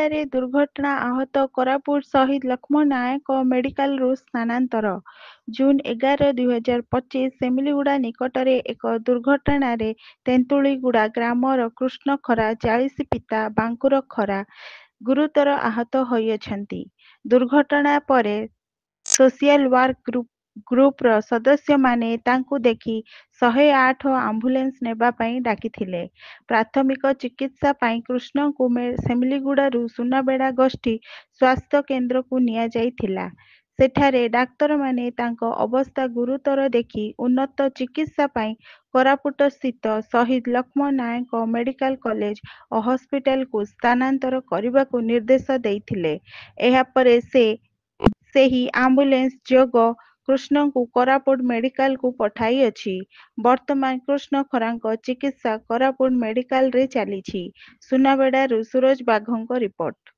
ସେମିଲିଗୁଡାରେ ଦୁର୍ଘଟଣା ଆହତ କୋରାପୁଟ ଶହୀଦ ଲକ୍ଷ୍ମଣ ନାୟକ ମେଡିକାଲରୁ ସ୍ଥାନାନ୍ତର। ଜୁନ୍ 11, 2025 ସେମିଲିଗୁଡା ନିକଟରେ ଏକ ଦୁର୍ଘଟଣାରେ ତେନ୍ତୁଳିଗୁଡା ଗ୍ରାମର କୃଷ୍ଣ ଖରା 40 ପିତା ବାଙ୍କୁର ଖରା ଗୁରୁତର ଆହତ ହୋଇଅଛନ୍ତି। ଦୁର୍ଘଟଣା ପରେ ସୋସିଆଲ ୱାର୍କ ଗ୍ରୁପର ସଦସ୍ୟମାନେ ତାଙ୍କୁ ଦେଖି 108 ଆମ୍ବୁଲାନ୍ସ ନେବା ପାଇଁ ଡାକିଥିଲେ। ପ୍ରାଥମିକ ଚିକିତ୍ସା ପାଇଁ କୃଷ୍ଣଙ୍କୁ ସେମିଲିଗୁଡାରୁ ସୁନାବେଡା ଗୋଷ୍ଠୀ ସ୍ୱାସ୍ଥ୍ୟ କେନ୍ଦ୍ରକୁ ନିଆଯାଇଥିଲା। ସେଠାରେ ଡାକ୍ତରମାନେ ତାଙ୍କ ଅବସ୍ଥା ଗୁରୁତର ଦେଖି ଉନ୍ନତ ଚିକିତ୍ସା ପାଇଁ କୋରାପୁଟସ୍ଥିତ ଶହୀଦ ଲକ୍ଷ୍ମଣ ନାୟକ ମେଡିକାଲ କଲେଜ ଓ ହସ୍ପିଟାଲକୁ ସ୍ଥାନାନ୍ତର କରିବାକୁ ନିର୍ଦ୍ଦେଶ ଦେଇଥିଲେ। ଏହାପରେ ସେହି ଆମ୍ବୁଲାନ୍ସ ଯୋଗ କୃଷ୍ଣଙ୍କୁ କୋରାପୁଟ ମେଡିକାଲକୁ ପଠାଇଅଛି। ବର୍ତ୍ତମାନ କୃଷ୍ଣ ଖରାଙ୍କ ଚିକିତ୍ସା କୋରାପୁଟ ମେଡିକାଲରେ ଚାଲିଛି। ସୁନାବେଡାରୁ ସୁରଜ ବାଘଙ୍କ ରିପୋର୍ଟ।